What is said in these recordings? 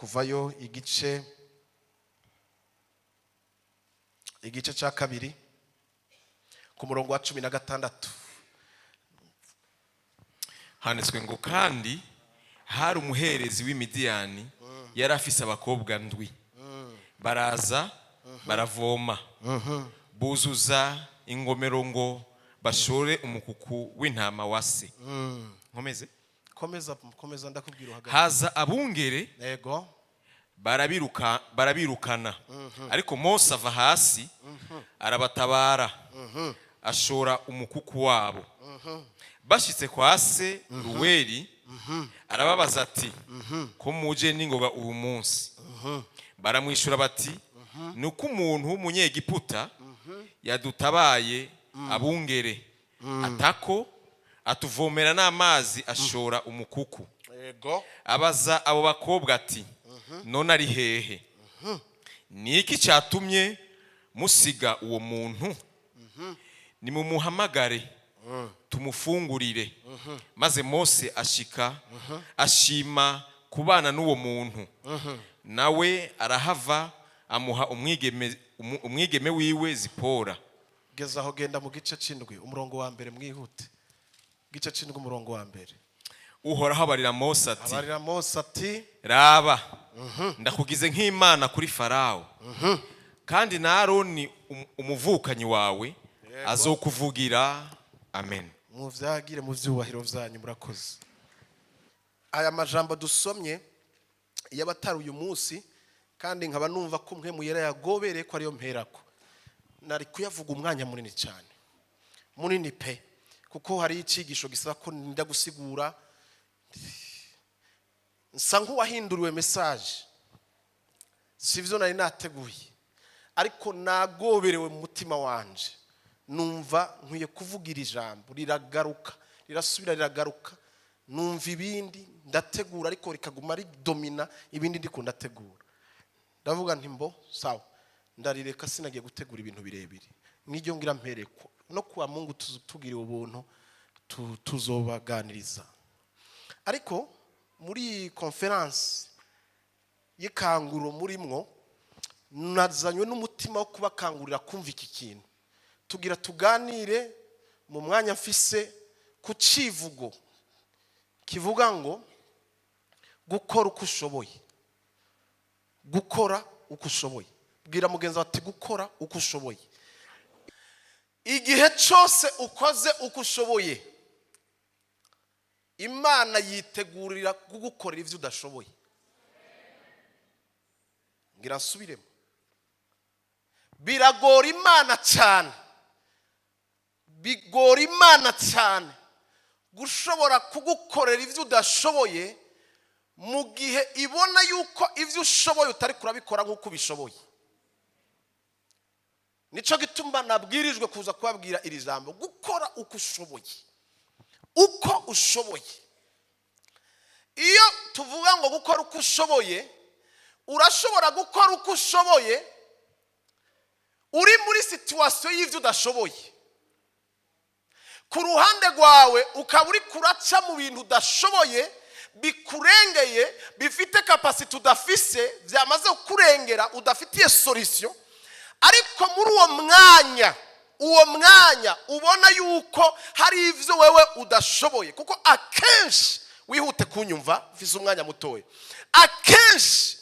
kuvayo igice cya kabiri ku murongo wa 16. handitswe ngo kandi hari umuherezi w'Imidiyani yari afise abakobwa ndwi. Baraza baravoma buzuza ingomero ngo bashore umukuku w'intama wa se. Nkomeze komeza ndakubwira uhagaze. Haza abungere Yego. barabirukana. Ariko Mose ava hasi arabatabara ashora umukuku wabo. Bashitse kwa se Ruweli arababaza ati ko muje ningoga uyu munsi? Baramwishura bati nuko umuntu w'umunyegiputa yadutabaye abungere atako atuvomera n'amazi ashora umukuku. Yego. Abaza abo bakobwa ati none ari hehe? Niki cyatumye musiga uwo muntu? Nimumuhamagare tumufungurire. Maze Mose ashika ashima kubana n'uwo muntu. Nawe arahava amuha umwigeme wiwe Zipora. Gezaho genda mu gice c'indwi umurongo wa mbere mwihute. Gice c'indwi umurongo wa mbere. Uhoraho abarira Mose ati raba ndakugize nk'Imana kuri Farawo kandi na Aroni umuvukanyi wawe azokuvugira. Amen. Muvyagire mu vyubahiro vyanyu murakoze. Aya majambo dusomye yabatari uyu munsi kandi nkaba numva ko mwe muyera yagobere ko ariyo mperako. Nari kuyavuga umwanya munini cyane. Munini pe. Kuko hari icigisho gisaba ko nda gusigura nsa nk'uwahinduriwe message. Sivyo nari nateguye. Ariko nagoberewe mu mutima wanje. Numva nkwiye kuvugira ijambo riragaruka rirasubira riragaruka. Numva ibindi ndategura ariko rikaguma ari domina ibindi ndiko ndategura. Ndavuga nti mbo sawa ndarireka sinagiye gutegura ibintu birebire. Nijyo ngira mpereko no kwa Mungu tugire ubuntu tuzobaganiriza. Ariko muri conference y'ikanguro murimwo nazanywe n'umutima wo kubakangurira kumva iki kintu. Tugira tuganire mu mwanya mfise ku civugo kivuga ngo gukora uko ushoboye. Gukora uko ushoboye. Bwira mugenzi ati gukora uko ushoboye. Igihe cyose ukoze uko ushoboye Imana yitegurira kugukorera ivyo udashoboye. Ngira nsubiremo. Biragora Imana cyane. Bigora Imana cyane gushobora kugukorera ivyo udashoboye mu gihe ibona yuko ivyo ushoboye utari kurabikora nk'uko bishoboye. Nico gituma nabwirijwe kuza kubabwira iri jambo gukora uko ushoboye. Uko ushoboye. Iyo tuvuga ngo gukora uko ushoboye, urashobora gukora uko ushoboye uri muri situation y'ivyo udashoboye. Ku ruhande rwawe ukaba uri kuraca mu bintu udashoboye bikurengeye bifite capacity udafise vyamaze kurengera udafitiye solution. Ariko muri uwo mwanya ubona yuko hari ivyo wewe udashoboye. Kuko akenshi wihute kunyumva mfise umwanya mutoye. Akenshi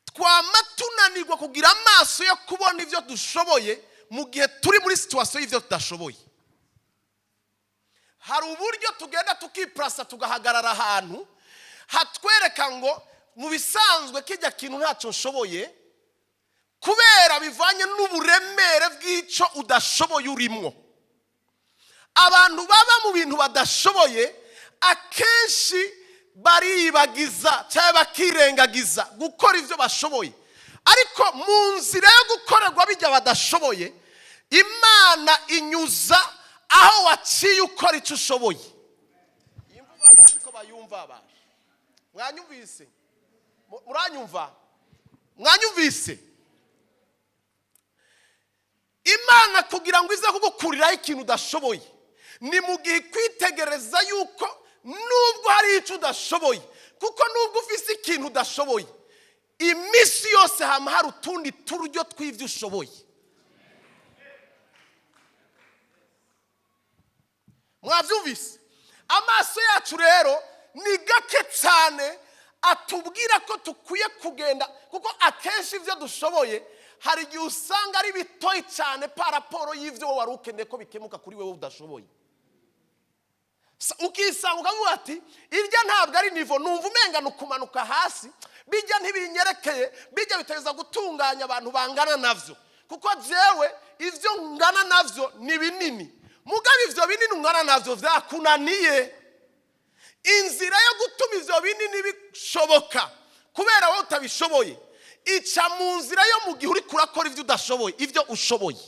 twama tunanirwa kugira amaso yo kubona ivyo dushoboye mu gihe turi muri situation y'ivyo tudashoboye. Hari uburyo tugenda tukiprasa tugahagarara ahantu hatwereka ngo mu bisanzwe kijya kintu ntacyo nshoboye kubera bivanye n'uburemere bw'ico udashoboye urimo. Abantu baba mu bintu badashoboye akenshi baribagiza cyangwa bakirengagiza gukora ivyo bashoboye. Ariko mu nzira yo gukorerwa bijya badashoboye Imana inyuza aho waciye ukora icyo ushoboye. Imvugo ko bayumva abantu. Mwanyumvise? Muranyumva? Mwanyumvise? Imana kugira ngo ize kugukuriraho ikintu udashoboye ni mu gihe kwitegereza yuko nubwo hari icyo udashoboye, kuko nubwo ufise ikintu udashoboye iminsi yose hama hari utundi turyo tw'ivyo ushoboye. Mwavyumvise? Amaso yacu rero ni gake cyane atubwira ko tukwiye kugenda, kuko akenshi ivyo dushoboye hari igihe usanga ari bitoyi cyane paraporo y'ivyo wowe wari ukeneye ko bikemuka kuri wewe udashoboye. Ukisanga ukavuga ati irya ntabwo ari nivo, numva umenga nukumanuka hasi, bijya ntibinyerekeye, bijya biteza gutunganya abantu bangana navyo, kuko jewe ivyo ngana navyo ni binini, mugabe ivyo binini ngana navyo vyakunaniye. Inzira yo gutuma ivyo binini bishoboka kubera wowe utabishoboye ica mu nzira yo mu gihe uri kurakora ivyo udashoboye, ivyo ushoboye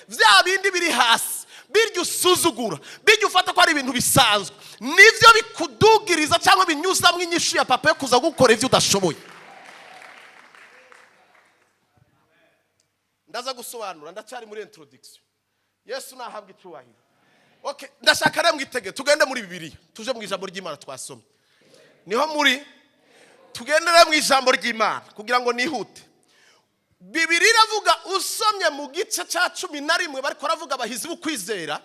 vya bindi biri hasi, biryo usuzugura, biryo ufata ko ari ibintu bisanzwe, nivyo bikudugiriza cyangwa binyuzamwe inyishu ya papa yo kuza gukora ivyo udashoboye. Ndaza gusobanura, ndacyari muri introduction. Yesu nahabwa icyubahiro. Okay, ndashaka rero mwitege tugende muri Bibiliya, tuje mu ijambo ry'Imana twasomye. Niho muri tugendere mu ijambo ry'Imana kugira ngo nihute. Bibiliya iravuga, usomye mu gice cya 11 bariko ravuga abahizi b'ukwizera,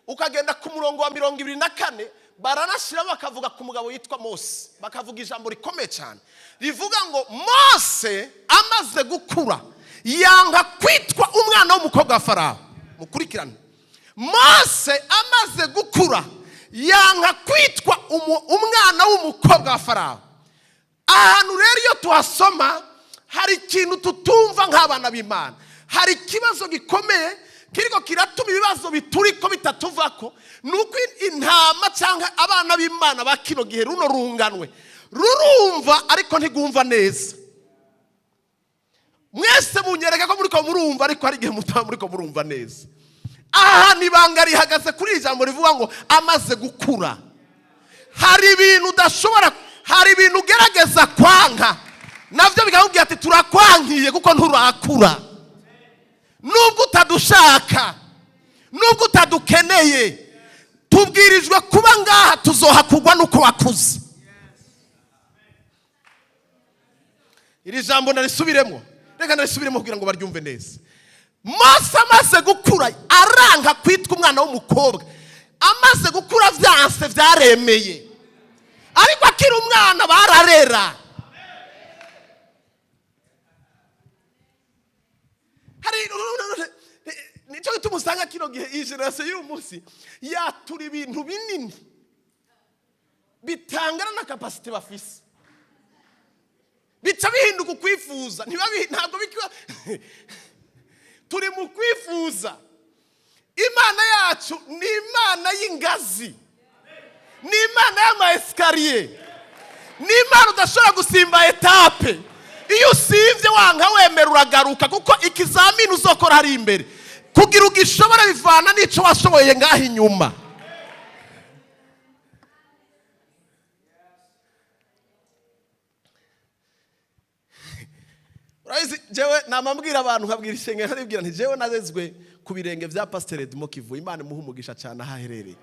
ukagenda ku murongo wa 24 baranashira bakavuga ku mugabo yitwa Mose, bakavuga ijambo rikomeye cyane rivuga ngo Mose amaze gukura yanga kwitwa umwana w'umukobwa wa Farawo. Mukurikirane, Mose amaze gukura yanga kwitwa umwana w'umukobwa wa Farawo. Ahantu rero iyo tuhasoma hari ikintu tutumva nk'abana b'Imana, hari ikibazo gikomeye kiriko kiratuma ibibazo bituriko bitatuvako, nuko intama cyangwa abana b'Imana bakino gihe runo runganwe rurumva ariko ntigumva neza. Mwese munyereka ko muriko murumva ariko hari igihe muriko murumva neza. Aha nibanga rihagaze kuri ijambo rivuga ngo amaze gukura. Hari ibintu udashobora, hari ibintu ugerageza kwanka, navyo bikakubwira ati turakwankiye kuko nturakura. Nubwo utadushaka, nubwo utadukeneye, tubwirijwe kuba ngaha tuzohakugwa nuko wakuze. Iri jambo narisubiremo, reka narisubiremo kugira ngo baryumve neza. Mose amaze gukura aranga kwitwa umwana w'umukobwa, amaze gukura vyanse vyaremeye, ariko akiri umwana bararera. Hari nico gituma usanga kino gihe igeneration y'uyu munsi yatura ibintu binini bitangana na capacity bafise, bica bihinduka kwifuza, ntabwo bikiba turi mu kwifuza. Imana yacu ni Imana y'ingazi, ni Imana y'amaeskariye, ni Imana udashobora gusimba etape. Iyo usivye wanga wemera uragaruka, kuko ikizamini uzokora hari imbere kugira ugishobora bivana n'ico washoboye ngaho inyuma. Urayizi, jewe namambwira abantu nkabwira ishengero ntaribwira nti jewe nazezwe ku birenge vya Pastor Edmo Kivu, Imana imuha umugisha cyane ahaherereye,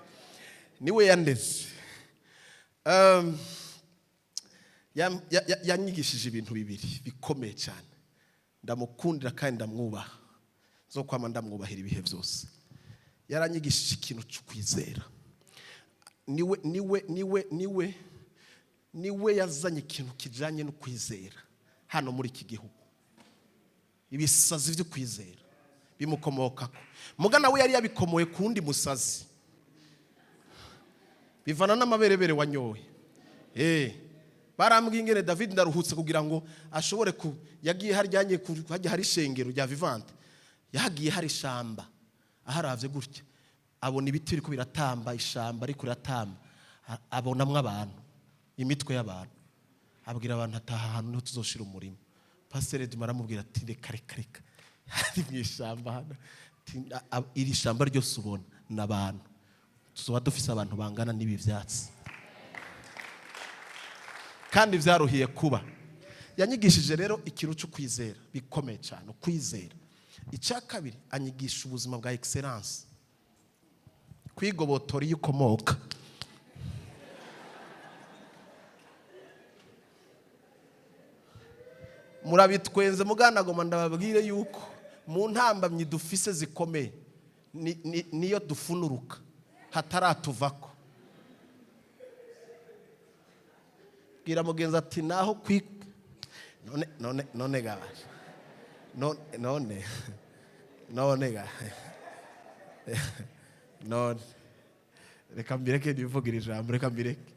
niwe yandeze. Yanyigishije ibintu bibiri bikomeye cyane, ndamukundira kandi ndamwubaha, zo kwama ndamwubahira ibihe byose. Yaranyigishije ikintu cyo kwizera. Niwe yazanye ikintu kijanye no kwizera hano muri iki gihugu. Ibisazi byo kwizera bimukomokako, muga nawe yari yabikomoye kundi musazi, bivana n'amaberebere wanyoye. Barambwiye ingene David ndaruhutse kugira ngo ashobore yagiye haryanye hajya hari shengero rya Vivante, yagiye hari shamba, aharavye gutya abona ibiti biriko biratamba, ishamba ariko riratamba, abonamwe abantu, imitwe y'abantu, abwira abantu ataha hano niho tuzoshira umurimo. Pastor Edmo aramubwira ati reka hari mwishamba hano, iri shamba ryose ubona n'abantu, tuzoba dufise abantu bangana n'ibi vyatsi, kandi vyaruhiye kuba. Yanyigishije rero ikintu cyo kwizera bikomeye cyane, kwizera. Icya kabiri, anyigisha ubuzima bwa excellence, kwigobotora iyo ukomoka. murabitwenze muganagoma ndababwire yuko mu ntambamyi dufise zikomeye niyo dufunuruka hataratuvako. Bwira mugenzi ati naho none gaje none reka mbireke nivugira ijambo, reka mbireke.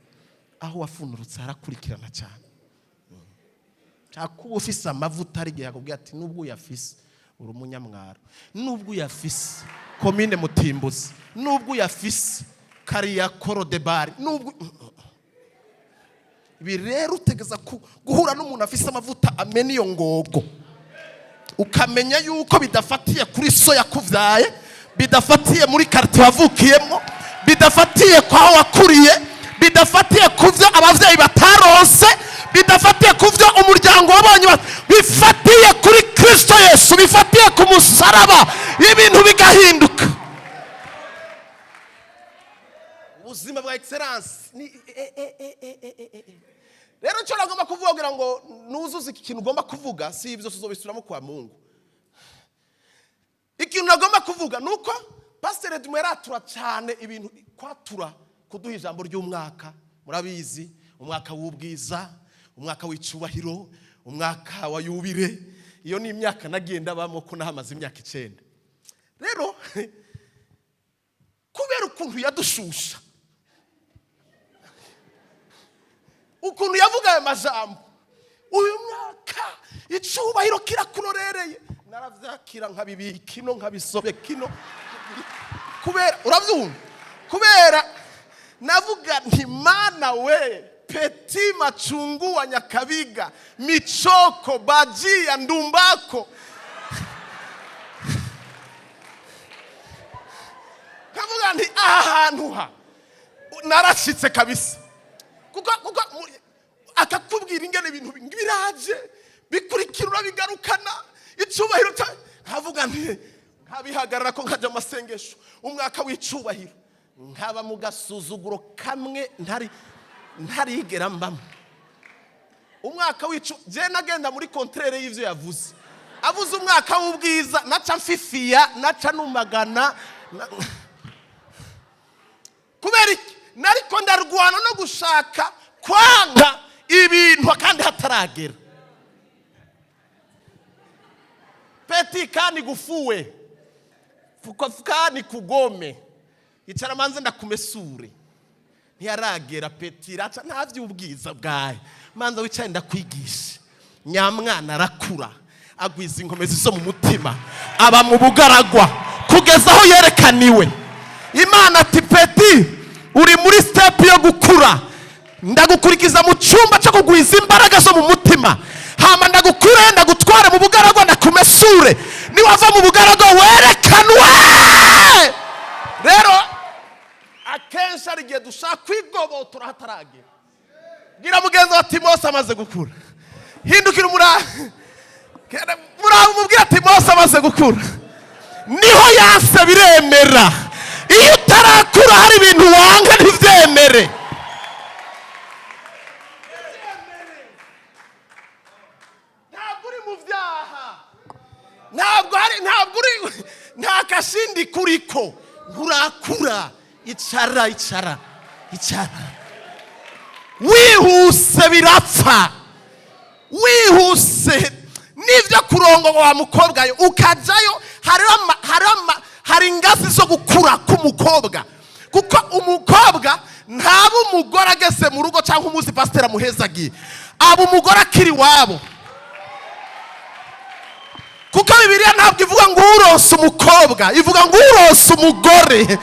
Aho wafunurutse harakurikirana cyane. Kuba ufise amavuta ari gihe akubwira ati nubwo uyafise uri umunyamwaro, nubwo uyafise komine Mutimbuzi, nubwo uyafise kariya Koro de Bari, nubwo ibi rero utegeza guhura n'umuntu afise amavuta amena iyo ngogo, ukamenya yuko bidafatiye kuri so yakuvyaye, bidafatiye muri quartier wavukiyemo, bidafatiye kwa wakuriye, bidafatiye kuvyo abavyeyi batarose, bidafatiye kuvyo umuryango wabonye, bifatiye kuri Kristo Yesu, bifatiye ku musaraba, ibintu bigahinduka. Ubuzima bwa excellence ni rero cyo nagomba kuvugira ngo nuzuze iki kintu ugomba kuvuga, si ibyo tuzobisubiramo kwa Mungu. Ikintu nagomba kuvuga nuko Pastor Edmeratura cyane ibintu kwatura kuduha ijambo ry'umwaka. Murabizi umwaka w'ubwiza, umwaka w'icubahiro, umwaka wa yubire. Iyo ni imyaka nagenda bamo ko nahamaze imyaka 9. Rero kubera ukuntu yadushusha, ukuntu yavuga ayo majambo, uyu mwaka icubahiro kirakurorereye, naravyakira nkabibika kino nkabisobe kino, kubera uravyumva, kubera navuga nti Mana we, Peti Machungu wa Nyakabiga, Michoko, Bajia, Ndumbako. Kavuga nti ahantu ha narashitse kabisa. Kuko akakubwira ingene ibintu biraje bikurikirura bigarukana icubahiro. Kavuga nti nkabihagarara ko nkaje amasengesho umwaka w'icubahiro, nkaba mu gasuzuguro kamwe ntarigera mbamo. Umwaka je nagenda muri kontrere y'ivyo yavuze. Avuze umwaka w'ubwiza naca mfifiya, naca numagana. Kubera nariko ndarwana no gushaka kwanga ibintu kandi hataragera. Peti kani gufuwe, fukani kugome, icara manze ndakumesure. Ntiyaragera Peti raca ntavyo ubwiza bwaye, manza wicaye ndakwigisha. Nyamwana arakura, agwiza inkomezi zo mu mutima, aba mu bugaragwa kugeza aho yerekaniwe. Imana ati Peti uri muri step yo gukura, ndagukurikiza mu cyumba cyo kugwiza imbaraga zo mu mutima, hama ndagukure ndagutware mu bugaragwa ndakumesure, niwava mu bugaragwa werekanwe. Rero akenshi ari gihe dushaka kwigobotora hataragera. Gira mugenzi wa Mose amaze gukura, hindukira mubwira ati Mose amaze gukura, niho yanse biremera. Iyo utarakura hari ibintu wanga ntivyemere. Ntabwo uri mu vyaha, ntabwo uri nta kashindi kuriko, nturakura. Icara wihuse birapfa, wihuse nivyo kurongo wa mukobwa yo ukajayo. Hari ingazi zo gukura k'umukobwa, kuko umukobwa ntaba umugore ageze mu rugo cyangwa umuzi pastor amuhezagiye, aba umugore akiri wabo. Kuko Bibiliya ntabwo ivuga ngo urose umukobwa, ivuga ngo urose umugore.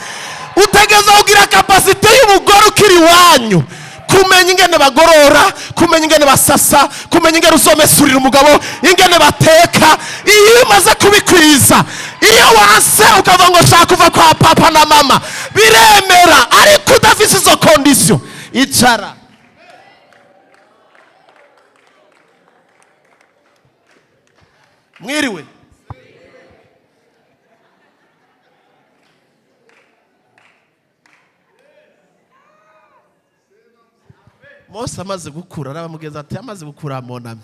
Utegeza kugira capacity y'umugore ukiri wanyu, kumenya ingene bagorora, kumenya ingene basasa, kumenya ingene uzomesurira umugabo, ingene bateka. Iyo umaze kubikwiza, iyo wanse ukavuga ngo shaka kuva kwa papa na mama, biremera. Ariko udafise izo condition, icara. Mwiriwe. Mose amaze gukura, arabamugeza ati amaze gukura monami.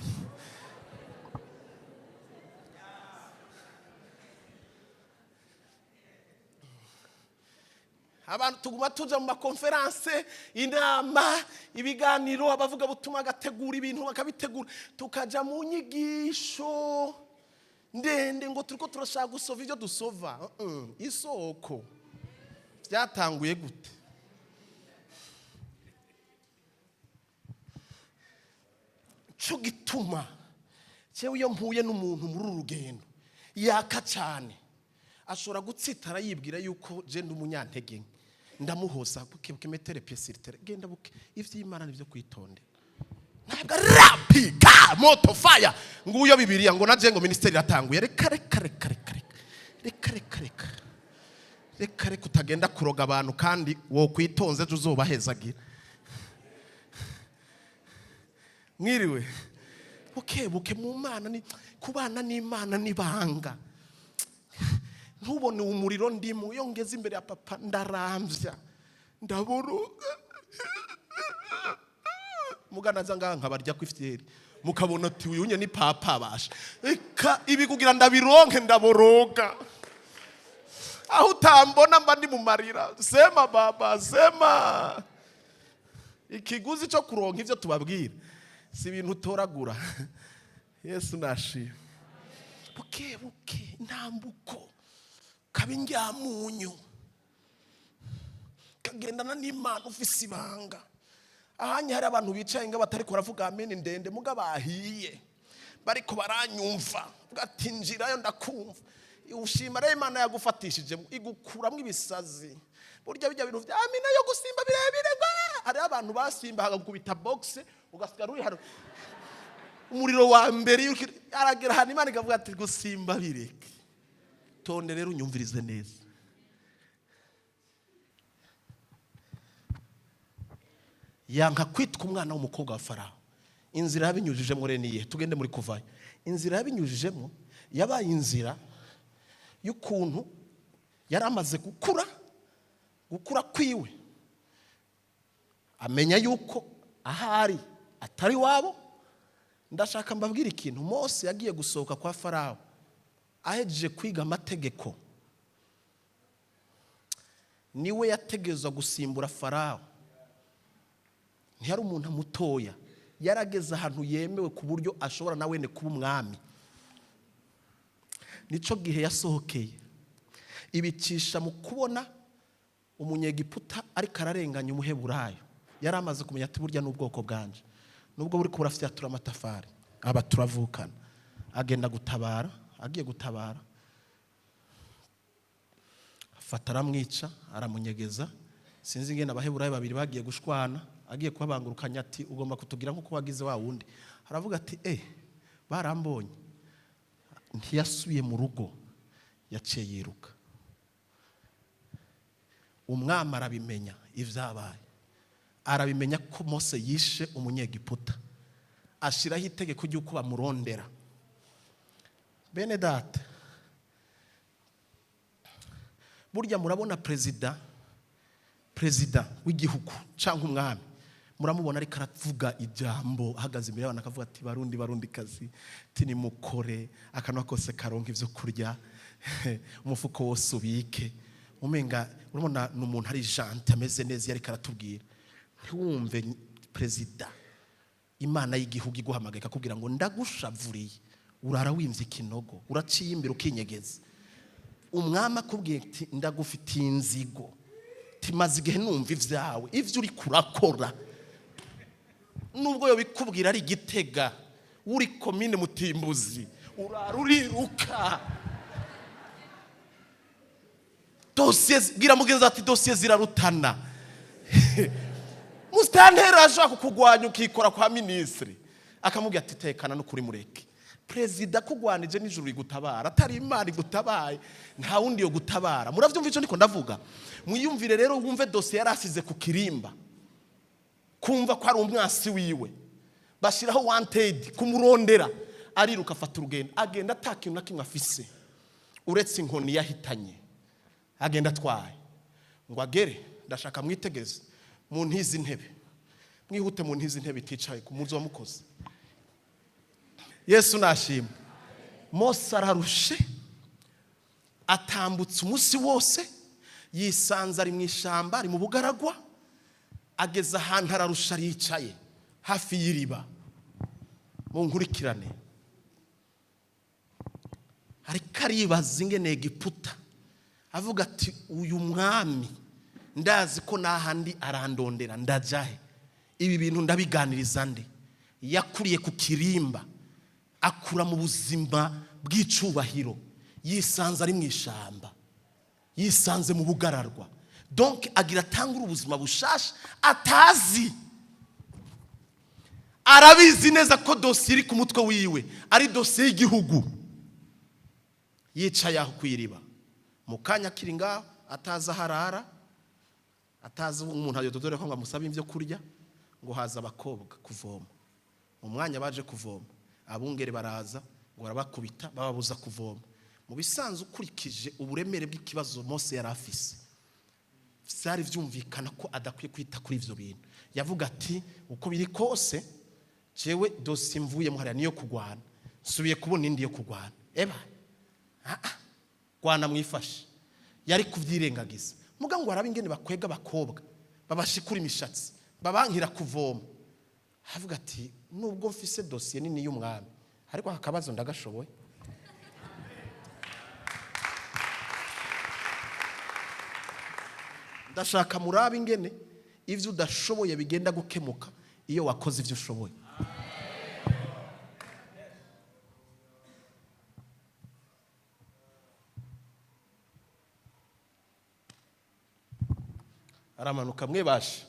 abantu tuguma tuja mu makonferanse, inama, ibiganiro, abavuga butumwa agategura ibintu bakabitegura, tukaja mu nyigisho ndende ngo turiko turashaka gusova ivyo dusova. Isoko byatanguye gute? Cyo gituma cyewe iyo mpuye n'umuntu muri urugendo yaka cyane, ashobora gutsitara yibwira yuko je ndi umunyantege, ndamuhoza buke metere piesiritere, genda buke ivy'Imana nivyo kwitondera. Ntabwo rapika moto fire nguyo Bibiliya ngo naje ngo ministeri yatanguye. Reka utagenda kuroga abantu kandi wo kwitonze uzobahezagira. Mwiriwe buke mu Mana ni kubana n'Imana nibanga. Ntubone umuriro ndimo iyo ngeze imbere ya papa ndaramvya ndaboroga muganaza nganga barya kwifyeri mukabona ati uyunye ni papa basha eka ibi kugira ndabironke ndaboroga aho utambona mba ndi mu marira. Sema baba sema, ikiguzi cyo kuronka ivyo tubabwira si ibintu utoragura. Yesu nashimye. Buke ntambuko kabinjyamunyu kagendana n'Imana ufise ibanga. Ahanye hari abantu bicaye nga batari ko baravuga amen ndende muga bahiye bariko baranyumva ugatinjirayo ndakumva. Ushima rero Imana yagufatishije igukuramwe ibisazi. Burya bijya bintu vya amina yo gusimba birebire ngo hari abantu basimba hagakubita box ugasigara uri hano umuriro wa mbere aragera hano Imana ikavuga ati gusimba bireke. Tonde rero unyumvirize neza. Yanka kwitwa umwana w'umukobwa wa Farawo. Inzira yabinyujijemo rero niye tugende muri Kuvayo. Inzira yabinyujijemo yabaye inzira y'ukuntu yari amaze gukura kwiwe, amenya yuko ahari atari wabo. Ndashaka mbabwira ikintu. Mose yagiye gusohoka kwa Farawo ahejeje kwiga amategeko, niwe yategezwa gusimbura Farawo. Ntiyari umuntu mutoya, yarageze ahantu yemewe ku buryo ashobora na wene kuba umwami. Nico gihe yasohokeye ibicisha mu kubona umunyegiputa ariko ararenganya umuheburayo. Yari amaze kumenya ati burya n'ubwoko bwanje nubwo buri kurafyatura amatafari aba turavukana. Agenda gutabara, agiye gutabara afata aramwica aramunyegeza. Sinzi ngene abaheburayo babiri bagiye gushwana, agiye kubangurukanya ati ugomba kutugira nkuko wagize wa wundi. Aravuga ati barambonye. Ntiyasubiye mu rugo, yaciye yiruka. Umwami arabimenya ivyabaye, arabimenya ko Mose yishe umunyegiputa, ashiraho itegeko ry'uko bamurondera. Bene data, burya murabona perezida w'igihugu canke umwami, muramubona ariko aravuga ijambo ahagaze imbere y'abantu akavuga ati barundi kazi tini mukore akanwa kose karonka ivyo kurya umufuko wose ubike. Umenga urabona n'umuntu ari jante ameze neza ariko aratubwira. Ntiwumve perezida Imana y'igihugu iguhamagaye akubwira ngo ndagushavuriye urara wimvye ikinogo uraciye imbere ukinyegeza. Umwami akubwiye ati ndagufitiye inzigo timaze igihe numva ivyawe ivyo uri kurakora. Nubwo yo bikubwira ari Gitega uri komine Mutimbuzi urariruka. Dosiye gira mugenzi ati dosiye zirarutana. Mustantera ashaka kugwanya ukikora kwa ministre akamubwira ati tekana no kuri mureke. Perezida kugwanije nijuru igutabara atari Imana igutabaye nta wundi yo gutabara. Muravyumva ico ndiko ndavuga? Mwiyumvire rero wumve dosiye yarasize ku kirimba, kumva ko ari umwasi wiwe, bashiraho wanted kumurondera. Ariruka afata urugendo agenda atakintu na kimwe afise uretse inkoni yahitanye. Agenda atwaye ngo agere. Ndashaka mwitegeze mu ntizi ntebe, mwihute mu ntizi ntebe iticaye ku muzo wamukoze. Yesu nashimwe. Mose ararushe atambutse umunsi wose yisanze ari mu ishamba, ari mu bugaragwa, ageze ahantu ararusha, yicaye hafi y'iriba. Mu nkurikirane, ariko aribaza ingene Egiputa, avuga ati uyu mwami ndazi ko n'ahandi arandondera, ndajahe ibi bintu ndabiganiriza nde? Yakuriye ku kirimba, akura mu buzima bw'icubahiro, yisanze ari mu ishamba, yisanze mu bugararwa. Donc agira atangura ubuzima bushasha atazi. Arabizi neza ko dosiye iri ku mutwe wiwe ari dosiye y'igihugu. Yicaye aho kwiriba, mu kanya kiri ngaho, ataza harara, atazi umuntu ayododore ko ngo amusabe ibyo kurya, ngo haza abakobwa kuvoma. Mu mwanya baje kuvoma, abungere baraza ngo barabakubita, bababuza kuvoma. Mu bisanzwe ukurikije uburemere bw'ikibazo Mose yari afise, byari byumvikana ko adakwiye kwita kuri ivyo bintu. Yavuga ati uko biri kose jewe dosiye mvuyemo hariya niyo kugwana, nsubiye kubona indi yo kugwana. Eba gwana mwifashe. Yari kuvyirengagiza. Muga ngo arabe ingene bakwega abakobwa, babashikura imishatsi, babankira kuvoma. Havuga ati nubwo mfise dosiye nini y'umwami, ariko akabazo ndagashoboye. Ndashaka murabe ingene ivyo udashoboye bigenda gukemuka iyo wakoze ivyo ushoboye. Aramanuka, mwebashe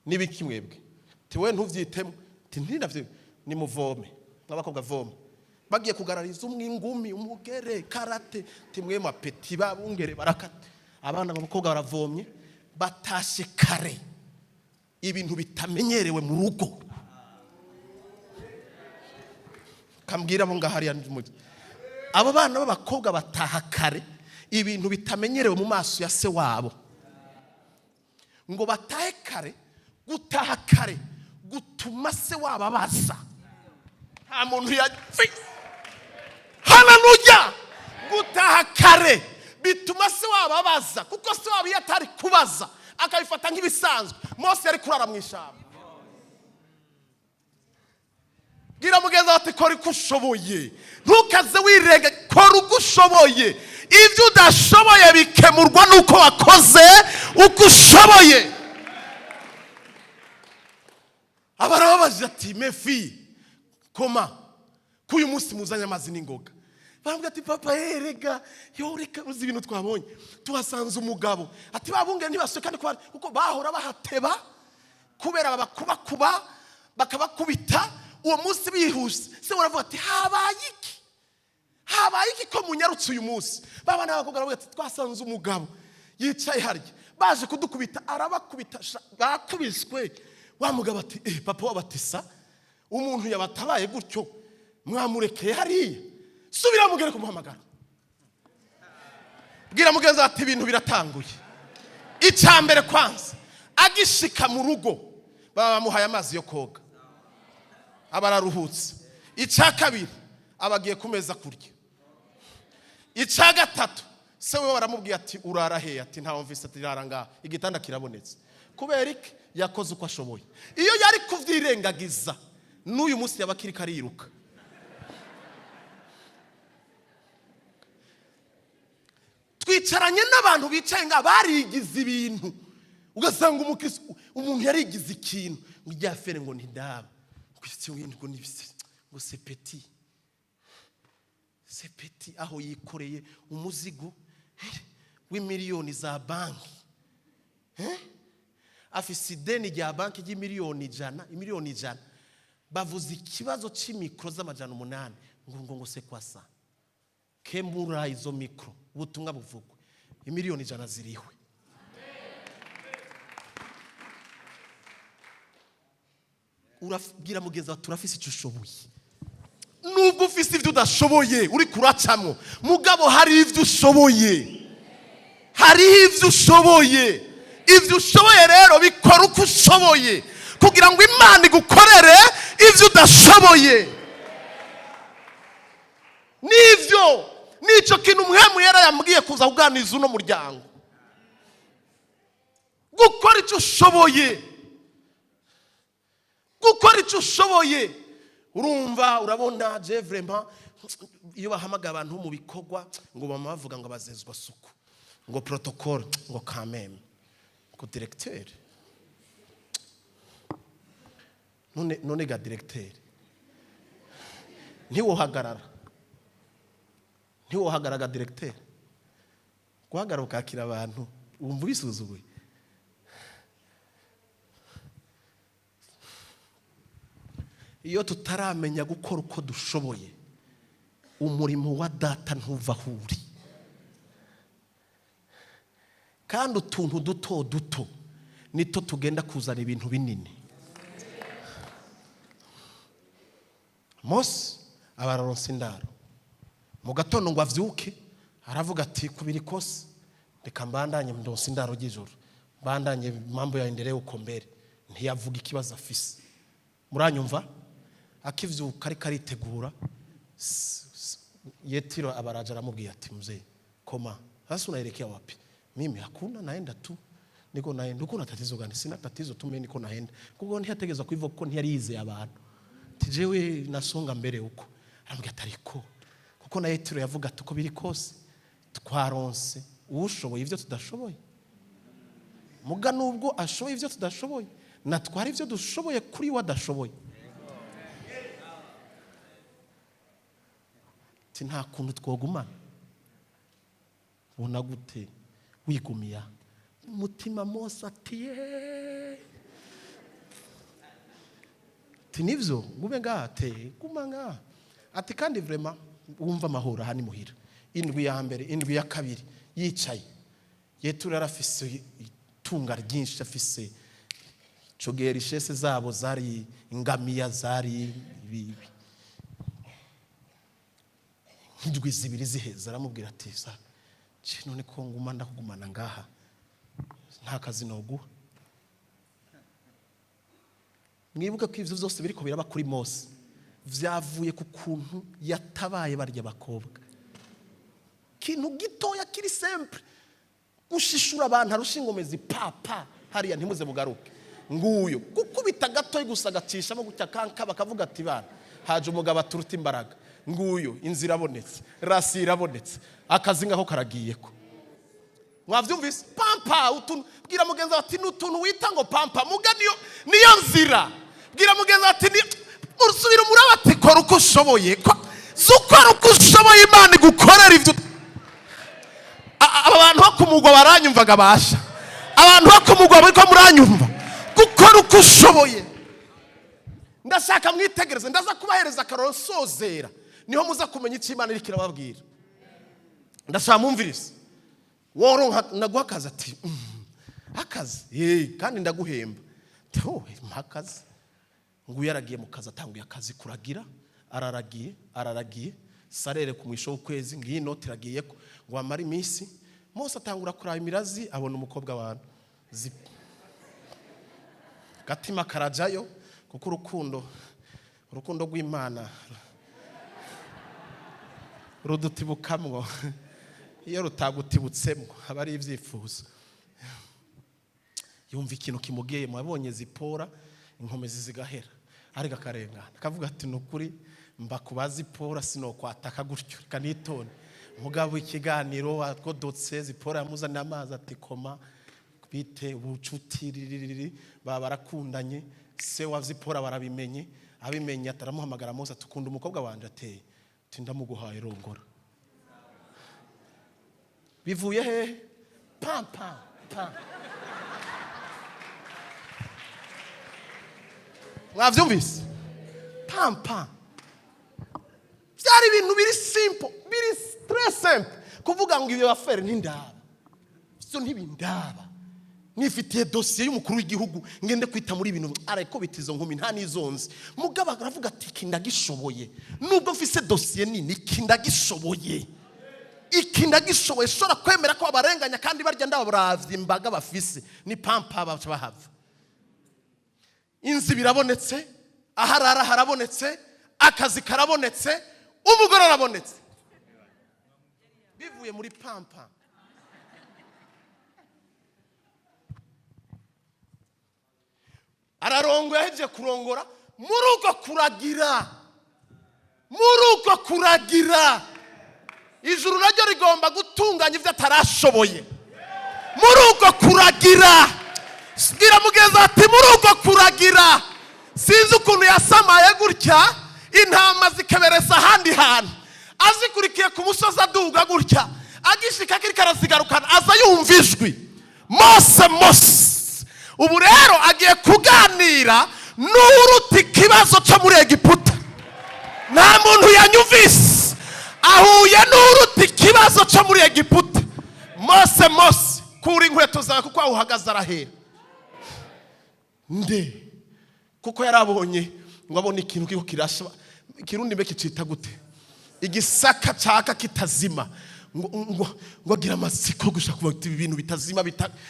nibiki mwebwe, tiwe ntuvyitemo, ntinavyo nimuvome. N'abakobwa voma, bagiye kugarariza umwingumi, umugere, karate, timwe mapeti babungere barakata. Abana b'abakobwa baravomye, batashe kare, ibintu bitamenyerewe mu rugo. Kambwira mo ngahariya n'umugi, abo bana b'abakobwa bataha kare, ibintu bitamenyerewe mu maso ya se wabo. Ngo batahe kare, gutaha kare gutuma se wabo abaza. Nta muntu yapfi. Haleluya! Gutaha kare bituma se wabo abaza, kuko se wabo yatari kubaza akabifata nk'ibisanzwe. Mose yari kurara mu ishamba. Gira mugenza ati kora uko ushoboye, ntukaze wirenge, kora uko ushoboye. Ivyo udashoboye bikemurwa nuko wakoze uko ushoboye. Abarababaje ati mefi koma kuyu munsi muzanya amazi n'ingoga. Baravuga ati papa erega yoreka uzi ibintu twabonye, tuhasanze umugabo. Ati babungere ntibasokane kuko bahora bahateba kubera babakuba bakabakubita. Uwo munsi bihuse, se baravuga ati habaye iki ko munyarutse uyu munsi? Babana bakobwa baravuga ati twasanze umugabo yicaye harya, baje kudukubita, arabakubita, bakubiswe. Wa mugabo ati papa wabatisa, umuntu yabatabaye gutyo mwamurekeye hariya, subira mugere kumuhamagara. Bwira mugenza ati ibintu biratanguye. Icambere kwanza, agishika mu rugo baba bamuhaye amazi yo koga, abararuhutse. Ica kabiri, abagiye kumeza kurya. Ica gatatu, se we baramubwiye ati urara he? Ati ntawo mvise, ati rara ngaha, igitanda kirabonetse. Kubera iki? Yakoze uko ashoboye. Iyo yari kuvyirengagiza, n'uyu munsi yabakiri kariruka. Twicaranye n'abantu bicaye nga barigize ibintu, ugasanga umuntu yarigize ikintu ngo iryafere ngo ntidaba, ngo nibise, ngo c'est petit, aho yikoreye umuzigo w'imiliyoni za banki. Afise ideni rya banki y'imiliyoni 100. Bavuze ikibazo c'imikro z'amajana 8 ngo se kwasa kemura izo mikro, ubutumwa buvugwe, imiliyoni 100 ziriwe. Urabwira mugenza turafise icyo ushoboye. Nubwo ufise ivyo udashoboye uri kuracamwo, mugabo hari ivyo ushoboye, hari ivyo ushoboye. Ivyo ushoboye rero bikora uko ushoboye, kugira ngo Imana igukorere ivyo udashoboye. Nivyo nico kintu umwemu yara yambwiye kuza kuganiza uno muryango. gukora icyo ushoboye, gukora icyo ushoboye. Urumva, urabona je vraiment iyo bahamaga abantu mu bikorwa ngo bama bavuga ngo bazezwa suku, ngo protocole, ngo quand même, ngo directeur. None ga directeur ntiwohagarara ga directeur, guhagarara ukakira abantu wumva bisuzuguye. Iyo tutaramenya gukora uko dushoboye, umurimo wa data ntuva aho uri. Kandi utuntu duto duto nito tugenda kuzana ibintu binini. Mose abararonse indaro, mu gatondo ngo avyuke aravuga ati kubiri kose reka mbandanye ndonse indaro y'ijoro, mbandanye mambo yaendelee uko mbere. Ntiyavuga ikibazo afise. Muranyumva? Akivyuka ari karitegura, Yetiro abaraja aramubwiye ati mzee koma, sasa unaelekea wapi? Mimi hakuna, naenda tu, niko naenda. Uko na tatizo gani? Sina tatizo tu, mimi niko naenda. Kuko ntiyategeza kuiva kuko ntiyarize abantu. Tijewe nasonga mbere uko. Aramubwiye atariko kuko na Yetiro yavuga ati uko biri kose twaronse ushoboye ivyo tudashoboye. Muga nubwo ashoboye ivyo tudashoboye, natwara ivyo dushoboye kuri we adashoboye. Nta kuntu twogumana. Ubona gute wigumiya umutima? Mose ati nivyo ngube ngate guma nga ati kandi vraiment wumva amahoro hani muhira. Indwi ya mbere, indwi ya kabiri yicaye, Yeturo arafise itunga ryinshi, afise cogera ishese zabo zari ingamiya, zari bibi indwi zibiri ziheza. Aramubwira ati sa none ko nguma ndakugumana ngaha nta kazi noguha. Mwibuka ko ivyo vyose biriko biraba kuri Mose vyavuye ku kuntu yatabaye barya bakobwa. Kintu gitoya kiri simple, gushishura abantu arushingomezi papa hariya ntimuze mugaruke nguyo gukubita gatoyi gusa gacishamo gutya kanka bakavuga ati bana haje umugabo aturuta imbaraga nguyo, inzira abonetse, rasi irabonetse, akazi ngaho karagiyeko. Mwavyumvise? Pampa utuntu. Bwira mugenza ati n'utuntu wita ngo pampa, muga niyo nzira. Bwira mugenza ati urusubira murabati kora uko ushoboye, zukora uko ushoboye, Imana igukorera ivyo. Abantu bakumugwa baranyumvaga basha, abantu bakumugwa bariko muranyumva, gukora uko ushoboye. Ndashaka mwitegereze, ndaza kubahereza akaroro sozera, niho muza kumenya icyo Imana iriko irababwira. Ndashaka mumvirize. Woronka naguha akazi ati akazi kandi ndaguhemba. Towe mpakazi. Nguye yaragiye mu kazi, atanguye akazi kuragira, araragiye sarere ku mwisho w'ukwezi, ngiyi noti iragiye ko ngo amara iminsi. Mose atangura kuraba imirazi, abona umukobwa abantu gatima karajayo, kuko urukundo rw'Imana rudutibukamwo. Iyo rutagutibutsemo aba ari ivyifuzo. Yumva ikintu kimugeye, mwabonye Zipora inkomezi zigahera ariko akarengana, akavuga ati nukuri mba kubaza Zipora sinokwataka gutyo, kanitone. Mugabo ikiganiro akodotse, Zipora yamuzana amazi ati koma bite ubucuti barakundanye. Se wa Zipora barabimenye, abimenye ataramuhamagara Mose atukunda umukobwa wanje ateye tindamuguhaye rongora. Bivuye he? Pampa. Mwavyumvise? Pampa. Byari ibintu biri simple, biri très simple. Kuvuga ngo ibyo affaire ntindaba. Byo ntibindaba. Nifitiye dossier y'umukuru w'igihugu ngende kwita muri ibintu ariko bitizo nkumi nta nizonze. Mugabo aravuga ati kindagishoboye. Nubwo mfise dossier nini kindagishoboye. Ikindagishoboye shora kwemera ko abarenganya kandi barya ndabaravye imbaga bafise ni pampa bahava. Inzi birabonetse, aharara harabonetse, akazi karabonetse, umugore arabonetse. Bivuye muri pampa. ngo yahejeje kurongora muri uko kuragira ijuru naryo rigomba gutunganya ibyo atarashoboye. Muri uko kuragira, bwira mugenzi ati muri uko kuragira, sinzi ukuntu yasamaye gutya intama zikebereza ahandi hantu, azikurikiye ku musozi aduga gutya, agishika kiri karazigarukana aza yumva ijwi, Mose ubu rero agiye kuganira n'uruta ikibazo cyo muri Egiputa. Nta muntu yanyumvise, ahuye n'uruta ikibazo cyo muri Egiputa. Mose kura inkweto zawe kuko aho uhagaze arahera. Kuko yarabonye ngo abone ikintu kiko kirasha, ikirundi mbe kicita gute, igisaka cyaka kitazima, ngo agira amatsiko gushaka kuba ibintu bitazima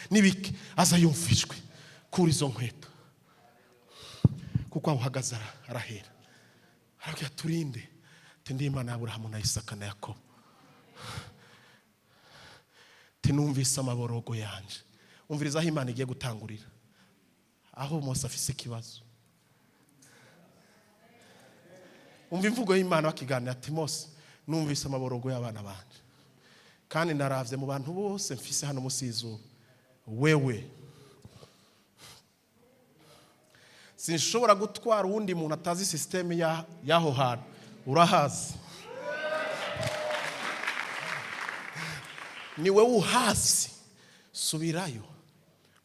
nibiki, aza yumvishwe. Kura izo nkweto kuko aho uhagaze arahera. Aragira turinde ndi Imana ya Aburahamu na Isaka na Yakobo. Tinumvise amaborogo yanje. Umviriza aho Imana igiye gutangurira, aho Mose afise ikibazo. Umva imvugo y'Imana bakiganira ati Mose, numvise amaborogo y'abana banje kandi naravye mu bantu bose mfise hano musizo, wewe sinshobora gutwara uwundi muntu atazi systeme yaho hantu, urahazi, ni wewe uhazi, subirayo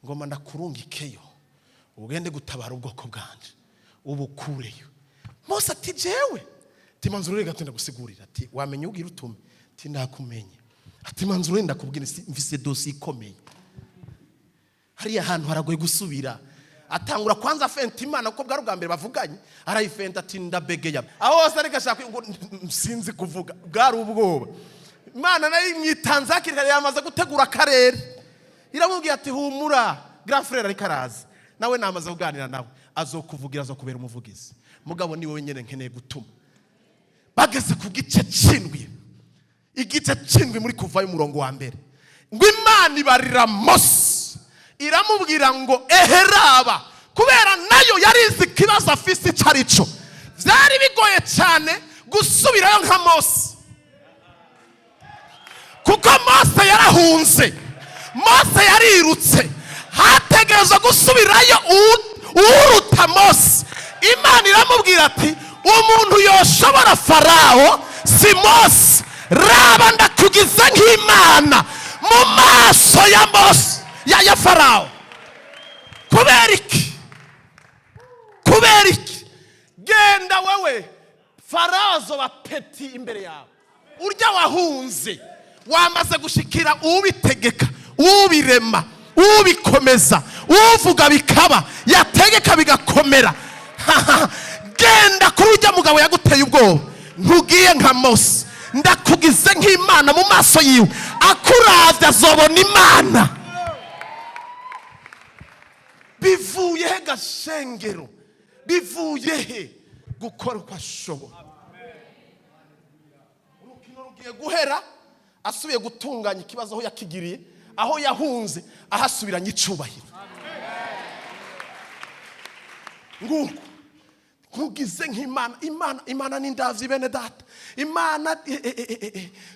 ngoma ndakurungikeyo ugende gutabara ubwoko bwanje ubukureyo. Mose ati jewe timanzurure gatenda gusigurira ati wamenye ugira utume ati ndakumenye ati manzurure ndakubwira mfise dossier ikomeye hariya hantu haragoye gusubira. Atangura kwanza fenta Imana kuko bwa mbere bavuganye arayifenta ati ndabegeya aho hose ariko ashaka ngo sinzi kuvuga, bwari ubwoba. Imana nayo imwitanze akirikare yamaze gutegura akarere, iramubwiye ati humura grand frère ariko araza nawe namaze kuganira nawe azokuvugira azokubera umuvugizi, mugabo ni wowe nyene nkeneye gutuma. Bageze ku gice cindwi muri kuva y'umurongo wa mbere, ngo Imana ibarira Mose iramubwira ngo eheraba, kubera nayo yarizi ikibazo afise icarico. Vyari bigoye cyane gusubirayo nka Mose, kuko Mose yarahunze, Mose yarirutse, hategerezwa gusubirayo uruta Mose. Imana iramubwira ati umuntu yoshobora Farawo si Mose, raba ndakugize nk'Imana mu maso ya Mose ya Farawo. Kubera iki genda wewe Farawo azoba peti imbere yawe, urya wahunze wamaze gushikira ubitegeka, ubirema, ubikomeza, uvuga bikaba, yategeka bigakomera. Genda kuri urya mugabo yaguteye ubwoba, ntugiye nka Mose, ndakugize nk'Imana mu maso yiwe, akuravye azobona Imana. Bivuye he gashengero, bivuye he gukora uko ashoboye. Urukino rugiye guhera, asubiye gutunganya ikibazo aho yakigiriye, aho yahunze ahasubiranye icubahiro. Nguko kugize nk'Imana. Imana ni ndavyi bene data. Imana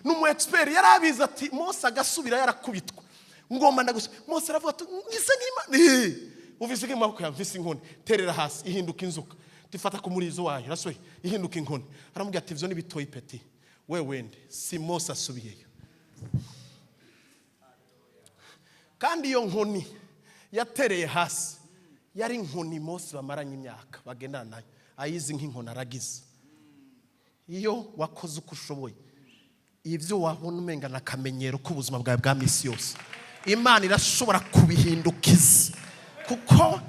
numu expert yarabiza ati Mose agasubira yarakubitwa ngomba ndagusubira. Mose aravuga ati ngize nk'Imana, uvise nk'amaboko yamvise inkoni, terera hasi ihinduka inzuka, tifata ku murizo wayo rasoye ihinduka inkoni. Aramubwira ati ivyo ni bitoyi peti, we wende si Mose asubiyeyo. Kandi iyo nkoni yatereye hasi yari inkoni Mose bamaranye imyaka bagendana nayo, ayizi nk'inkoni aragize. Iyo wakoze uko ushoboye, ivyo wabona umenga nakamenyero k'ubuzima bwawe bwa misi yose, Imana irashobora kubihindukiza. Kuko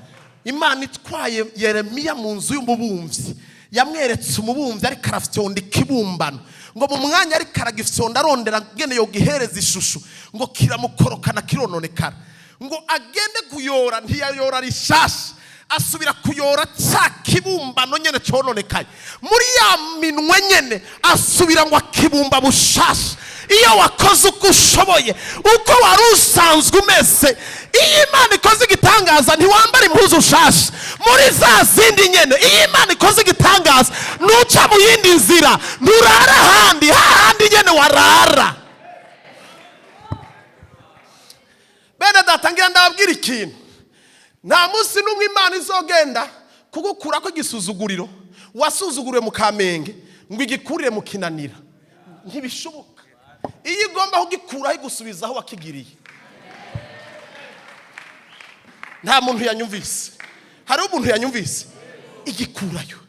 Imana itwaye Yeremiya mu nzu y'umubumvyi, yamweretse umubumvyi ariko arafyonda ikibumbano, ngo mu mwanya ariko aragifyonda arondera ngene yo gihereza ishusho, ngo kiramukorokana kirononekara, ngo agende kuyora ntiyayora rishasha, asubira kuyora cya kibumbano nyene cononekaye. Muri ya minwe nyene asubira ngo akibumba bushasha. Iyo wakoze uko ushoboye, uko wari usanzwe umeze, iyo Imana ikoze igitangaza ntiwambara impuzu ushasha. muri za zindi nyene. Iyo Imana ikoze igitangaza nuca mu yindi nzira, nturara ahandi, hahandi nyene warara. Bene data, ngira ndababwira ikintu, nta munsi n'umwe Imana izogenda kugukura ko igisuzuguriro wasuzuguriwe mu Kamenge ngo igikurire mu Kinanira. Ntibishoboka. Iyo igomba kugikuraho igusubiza aho wakigiriye. Nta muntu yanyumvise. Hari umuntu yanyumvise igikurayo.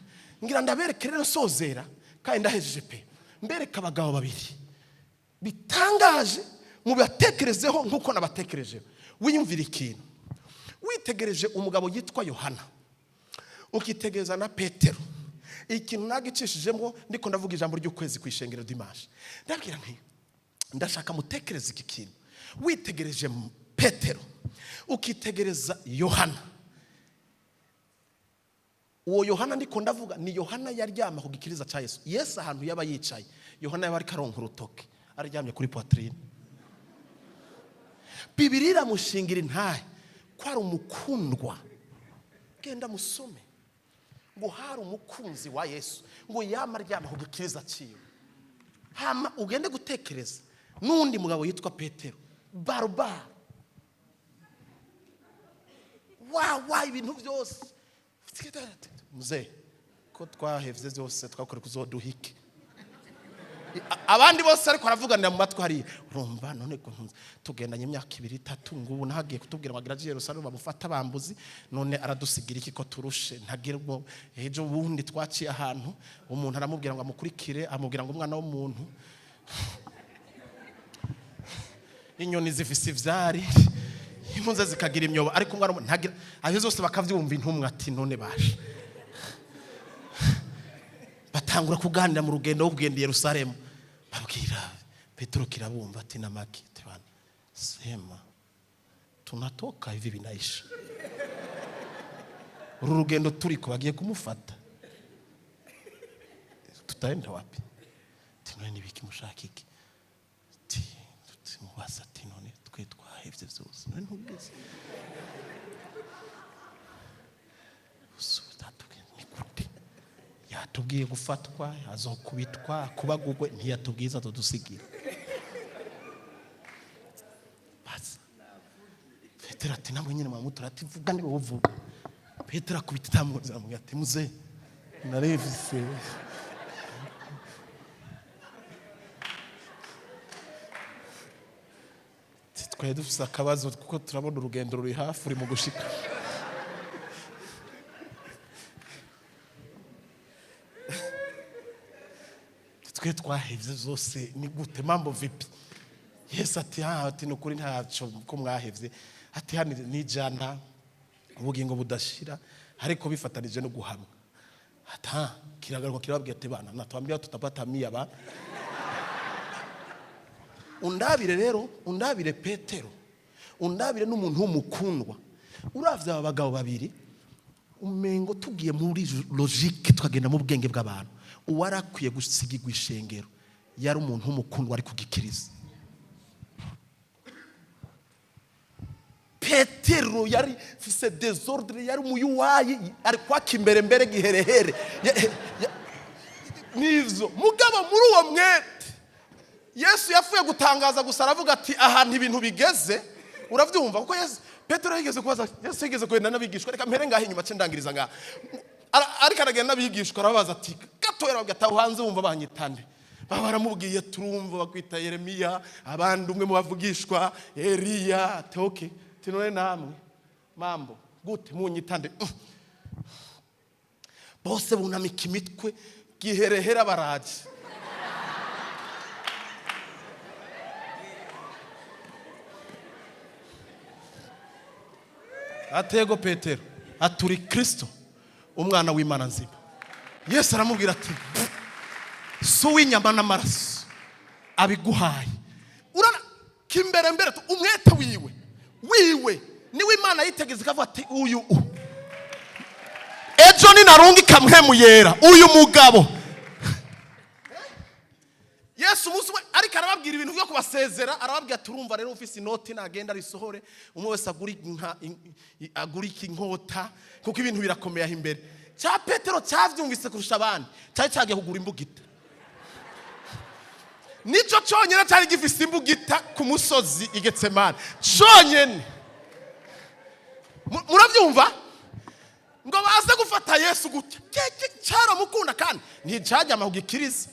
Ngira ndabereke rero sozera kandi ndahejeje pe. Mbereka abagabo babiri bitangaje, mu batekerezeho nkuko nabatekereje. Wiyumvira ikintu, witegereje umugabo yitwa Yohana, ukitegereza na Petero. Ikintu nagicishijemo ndiko ndavuga ijambo ry'ukwezi ku ishengero Dimanche. Ndabwira nti ndashaka mutekereze iki kintu. Witegereje Petero, ukitegereza Yohana. Uwo Yohana ndiko ndavuga ni Yohana yaryama ku gikiriza cya Yesu. Yesu ahantu yaba yicaye, Yohana yaba ari karonka urutoke, aryamye kuri poitrine. Bibiliya iramushingira intahe ko ari umukundwa. Genda musome ngo hari umukunzi wa Yesu, ngo yama aryama ku gikiriza cyiwe. Hama ugende gutekereza n'undi mugabo yitwa Petero, barbar. Wa ibintu byose muze ko twahevye byose twakore kuzoduhike. Abandi bose ariko aravuganira mu matwi hari urumva none ko tugendanye imyaka 2-3 ngubu nahagiye kutubwira wagira Yerusalemu bamufata bambuzi, none aradusigira iki ko turushe. Ntagira ngo ejo bundi twaciye ahantu umuntu aramubwira ngo amukurikire, amubwira ngo umwana w'umuntu inyoni zifise ivyari, impunze zikagira imyobo, ariko umwana ntagira. Ayo zose bakavyumva intumwa ati none bashe. Batangura kuganira mu rugendo w'ubwende Yerusalemu. Babwira Petero kirabumva ati namakite bana, sema tunatoka hivi binaisha. Uru rugendo turiko bagiye kumufata, tutaenda wapi? Tinone nibiki mushaka iki? Mubaza ati none twe twahevye vyose none ntugeze yatubwiye gufatwa, azokubitwa, kubagugwe, ntiyatubwiza tudusigira. Basa Petero ati namwe nyine mwamutora ati vuga niwe uvuga. Petero akubita tamuzira mu ati muze narevise. Titwaye dufise akabazo kuko turabona urugendo ruri hafi uri mu gushika. Twe twahevye zose ni gute mambo vipi? Yesu ati ati nukuri ntaco ko mwahevye. Ati hani nijana ubugingo budashira ariko bifatanije no guhamwa. Ata kiragaruka kirababwiye ati bana natwambia tutapata 100 ba. Undabire rero, undabire Petero, undabire n'umuntu w'umukundwa. Uravye abagabo babiri umengo tugiye muri logique twagenda mu bwenge bw'abantu. Uwarakwiye gusigirwa ishengero yari umuntu w'umukundwa ari kugikiriza. Petero yari fise désordre, yari umuyuwayi, ari kwaka imbere giherehere. Nivyo mugabo muri uwo mwete Yesu yafuye gutangaza gusa aravuga ati ahantu ibintu bigeze. Uravyumva kuko Yesu Petero yigeze kubaza, Yesu yigeze kwenda nabigishwa, reka mpere ngahe inyuma cendangiriza nga ariko aragenda nabigishwa arabaza ati gatoyera bagataho hanze wumva banyitande. Baramubwiye turumva bakwita Yeremiya, abandi umwe mu bavugishwa Eliya. Ati okay, tinone namwe mambo gute munyitande. Bose bunamika imitwe giherehera baraje. Atego Petero aturi Kristo umwana w'Imana nzima. Yesu aramubwira ati so w'inyama n'amaraso abiguhaye. Urana kimbere mbere umwete wiwe niwe Imana yitegeze kavuga ati uyu ejo ni narungi kamwe muyera uyu mugabo. Yesu muswe ariko ariko arababwira ibintu byo kubasezera, arababwira turumva rero ufise inoti nagenda risohore, umwe wese agura inkota kuko ibintu birakomeye aho imbere. Cya Petero cyavyumvise kurusha abandi, cyari cyagiye kugura imbugita. Nico cyonyine cyari gifise imbugita ku musozi i Getsemani cyonyine. Murabyumva ngo baze gufata Yesu gutya cyaramukunda kandi nticajyama kugikiriza.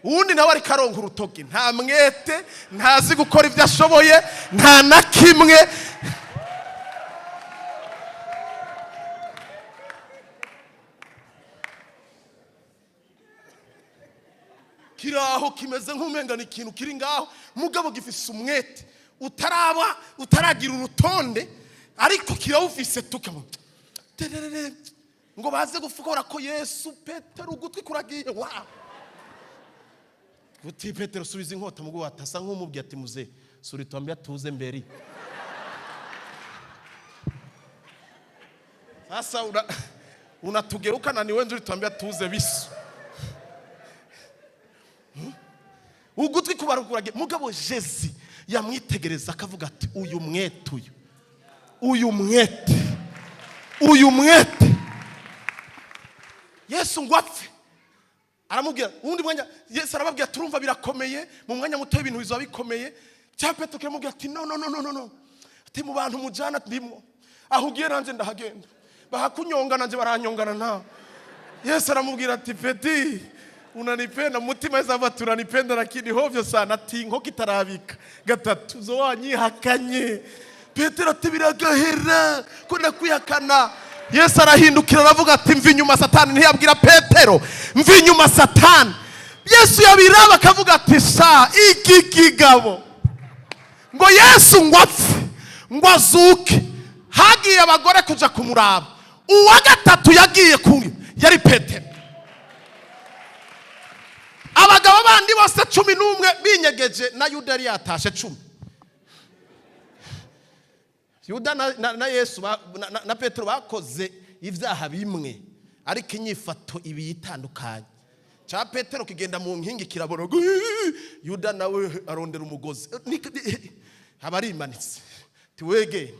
Uwundi nawe ari karonka urutoki, nta mwete, ntazi gukora ibyo ashoboye, nta na kimwe. Kiraho kimeze nk'umenga ni ikintu kiri ngaho, mugabo gifise umwete, utaragira urutonde, ariko kirawufise tukamo. Ngo baze gufukora ko Yesu. Petero ugutwi kuragiye, wow. Uti Petero subiza inkota mugo watasa nk'umubwiye ati muze suri twambya tuze mbere. Sasa unatugeruka ni wenje twambya tuze bisu. Ugutwi kubarukuragiye, mugabo Jezi yamwitegereza akavuga ati uyu mwete Yesu ngwapfe. Aramubwira undi mwanya, Yesu arababwira turumva birakomeye, mu mwanya muto ibintu bizaba bikomeye. Cya Petero kiramubwira ati no, ati mu bantu mujana ndimo, aho ugiye nanje ndahagenda, bahakunyonga nanje baranyongana nta. Yesu aramubwira ati Peti, unanipenda mutima zava tunanipenda, lakini hovyo sana, ati nko kitarabika gatatu zo wanyihakanye. Petero ati biragahera ko nakuyakana. Yesu arahindukira aravuga ati mvi nyuma Satani. Ntiyabwira Petero mvi nyuma Satani. Yesu yabiraba akavuga ati sa iki kigabo ngo Yesu ngwapfe ngo azuke. Hagiye abagore kuja kumuraba, uwa gatatu yagiye kumwe yari Petero. Abagabo bandi bose 11 binyegeje, na Yuda yari yatashe 10. Yuda na Yesu na Petero bakoze ivyaha bimwe, ariko inyifato ibi yitandukanye. Cha Petero kigenda mu nkingi kiraborogo, Yuda nawe arondera umugozi abarimanitse tiwege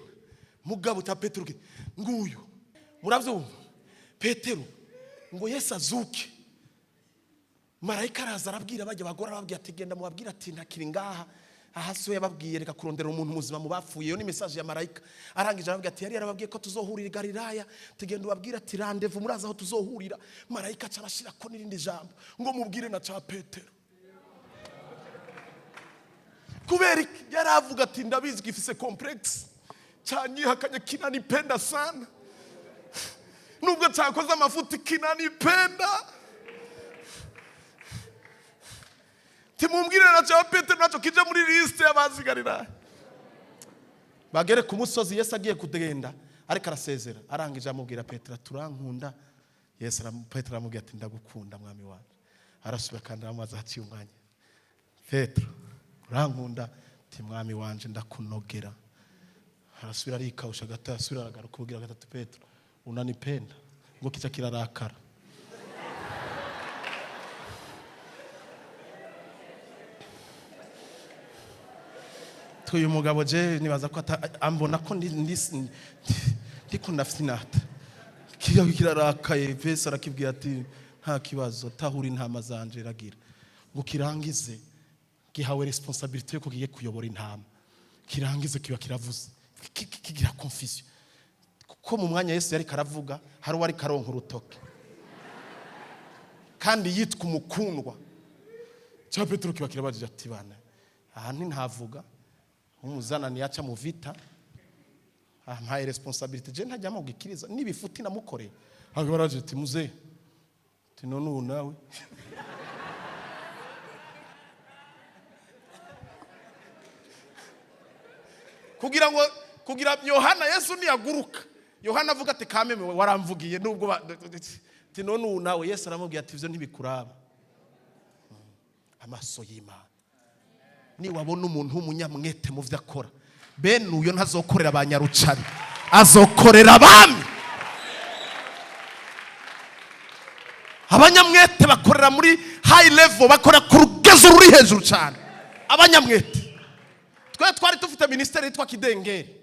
mugabo ta Petero nguyu. Muravyumva Petero ngo Yesu azuke, marayika araza arabwira bajya bagora, arababwira ati genda mubabwira ati ntakiri ngaha. Ahaso yababwiye reka kurondera umuntu muzima mu bapfuye. Yo ni message ya marayika. Arangije arababwira ati yari yarababwiye ko tuzohurira i Galilaya, tugenda ubabwira ati rendezvous muraza aho tuzohurira. Marayika carashira ko nirindi jambo ngo mubwire na cha Petero. Kubera yaravuga ati ndabizi gifise complex cyanyihakanye, kinanipenda sana, nubwo cyakoze amafuti kinanipenda. Timumbwire na cha Petero nacho kije muri liste y'abazigarira. Bagere ku musozi Yesu agiye kugenda, ariko arasezera. Arangije amubwira Petero turankunda. Petero aramubwira ati ndagukunda mwami wanje. Arasubira kandi amazi haciye umwanya, Petero urankunda? Ati mwami wanje ndakunogera. Arasubira arikawusha gato, asubira aragaruka kugira gatatu, Petero unanipenda? Ngo kica kirarakara. Tuyu mugabo je nibaza ko ambona ko ndiko nafinata kirarakaye. Pesa arakibwira ati nta kibazo, tahuri intama zanje ragira ngo kirangize, gihawe responsibility yo kugiye kuyobora intama. Kirangize kiba kiravuze, kigira confusion kuko mu mwanya Yesu yari karavuga hari wari karonka urutoke kandi yitwa umukundwa. Cya Petero kiba kirabajije ati bana aha ntavuga umuzana niyaca mu vita, ampaye responsibility je ntajya mu gikiriza nibifuti namukore. Agaraje ati muze ati none ubu nawe kugira Yohana Yesu niyaguruka. Yohana avuga ati kamemewe waramvugiye nubwo ati none ubu nawe. Yesu aramubwira ati ivyo ntibikuraba. Amaso y'Imana ni wabona umuntu w'umunyamwete mu vyo akora, bene uyo ntazokorera abanyarucari, azokorera abami. Abanyamwete bakorera muri high level, bakora ku rugezo ruri hejuru cyane. abanyamwete. Twe twari dufite ministeri yitwa Kidengeri.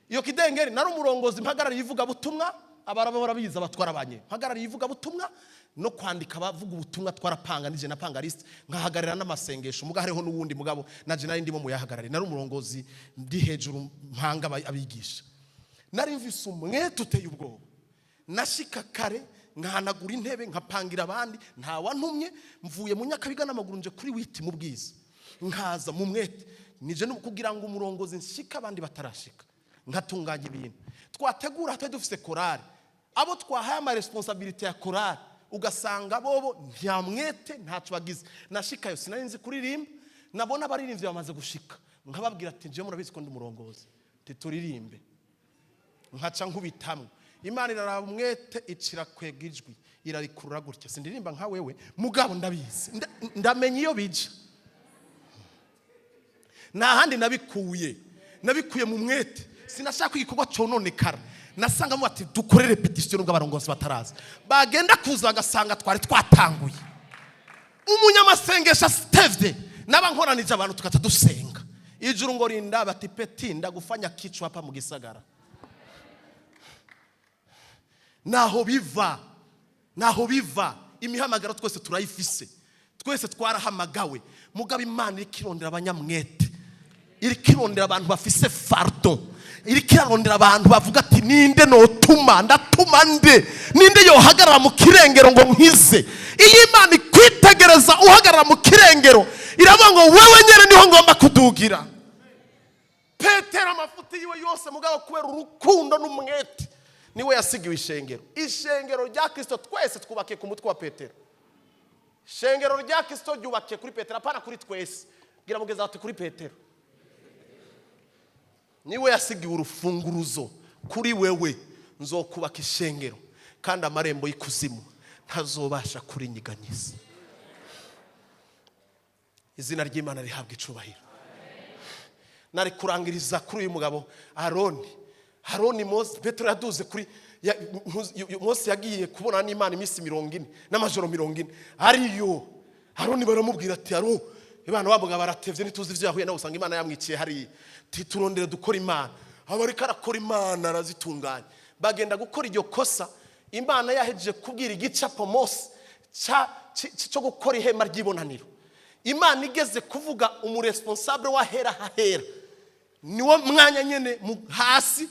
Iyo Kidengeri nari umurongozi mpagarariye ivuga butumwa, abarabora biza batwara abanye. Mpagarariye ivuga butumwa no kwandika abavuga ubutumwa twarapanga nije na pangaliste nkahagarira n'amasengesho muga hariho n'uwundi mugabo naje nari ndimo muyahagarare. Nari umurongozi ndi hejuru mpanga abigisha. Nari mvise umwete uteye ubwoba. Nashika kare nkahanagura intebe nkapangira abandi nta wantumye mvuye mu Nyakabiga n'amaguru nje kuri witi mu bwiza nkaza mu mwete nije no kugira ngo umurongozi nshika abandi batarashika ngatunganya ibintu twategura hatwe dufise korari abo twahaye ama responsabilité ya korari ugasanga bobo nta mwete ntacu bagize. Nashika yo sinarinzi kuririmba nabona abaririmbyi bamaze gushika nkababwira ati nje murabizi ko ndi umurongozi turirimbe nkaca nkubitamwe. Imana iraraba umwete icira kwegijwi irarikurura gutya sindirimba nka wewe mugabo ndabizi ndamenye iyo bija na handi nabikuye mu mwete sinashaka igikorwa cononekara nasanga mu ati dukore repetition ubwo abarongozi bataraza bagenda kuza bagasanga twari twatanguye umunyamasengesha Steve n'abankoranije abantu tukaca dusenga ijuru ngo rinda bati peti ndagufanya kichwa hapa mu gisagara. Naho biva imihamagaro twese turayifise twese twarahamagawe mugabo Imana irikirondera abanyamwete irikirondera abantu bafise fardo irikirondera abantu bavuga ati ninde notuma ndatuma ninde yohagarara mu kirengero ngo nkize. Iyi Imana kwitegereza uhagarara mu kirengero iravuga ngo wewe nyene niho ngomba kudugira. Petero amafuti yiwe yose mugabo kubera urukundo n'umwete niwe yasigiwe ishengero rya Kristo twese twubake ku mutwe wa Petero. Ishengero rya Kristo ryubake kuri Petero apana kuri twese gira mugeza ati kuri Petero niwe yasigiwe urufunguruzo kuri wewe nzokubaka ishengero kandi amarembo y'ikuzimu ntazobasha kurinyiganyiza. Izina ry'Imana rihabwa icubahiro. Nari kurangiriza kuri uyu mugabo Aroni Mose Petero yaduze kuri Mose yagiye kubona n'Imana iminsi 40 n'amajoro 40 ariyo Aroni baramubwira ati aro ibana bavuga baratevye nituzi ivyo yahuye nawe usanga Imana yamwiciye hari titurondere dukora Imana abarika arakora Imana arazitunganya bagenda gukora iryo kosa. Imana yahejeje kubwira igicapo Mose cyo gukora ihema ry'ibonaniro. Imana igeze kuvuga umuresponsable wa hera niwo mwanya nyene hasi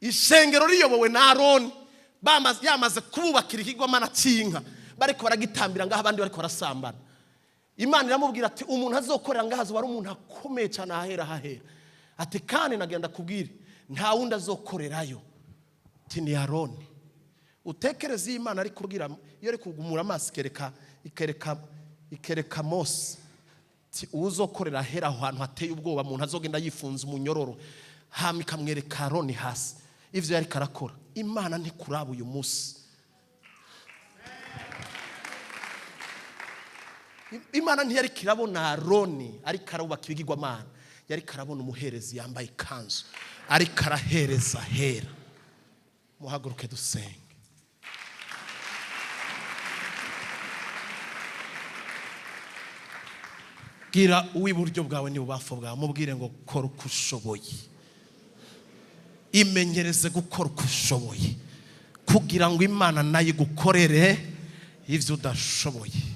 ishengero riyobowe na Aroni yamaze kububakira ikigwamana cy'inka bariko baragitambira ngaho abandi bariko barasambana. Imana iramubwira ati umuntu azokorera ngahazo wari umuntu akomeye cyane ahera ati kandi nagenda kubwira nta wundi azokorerayo ati ni Aroni. Utekereza Imana ari kubwira iyo ari kugumura amaso ikereka Mose ati uzokorera ahera aho hantu hateye ubwoba umuntu azogenda yifunza umunyororo hama ikamwereka Aroni hasi ivyo yari karakora. Imana ntikuraba uyu munsi. Imana ntiyari kirabona Aroni ari karubaka ibigirwamana yari karabona umuherezi yambaye ikanzu ari karahereza hera. Muhaguruke dusenge. Gira uw'iburyo bwawe n'ububafo bwawe mubwire ngo kora uko ushoboye. Imenyereze gukora uko ushoboye kugira ngo Imana nayo igukorere ivyo udashoboye.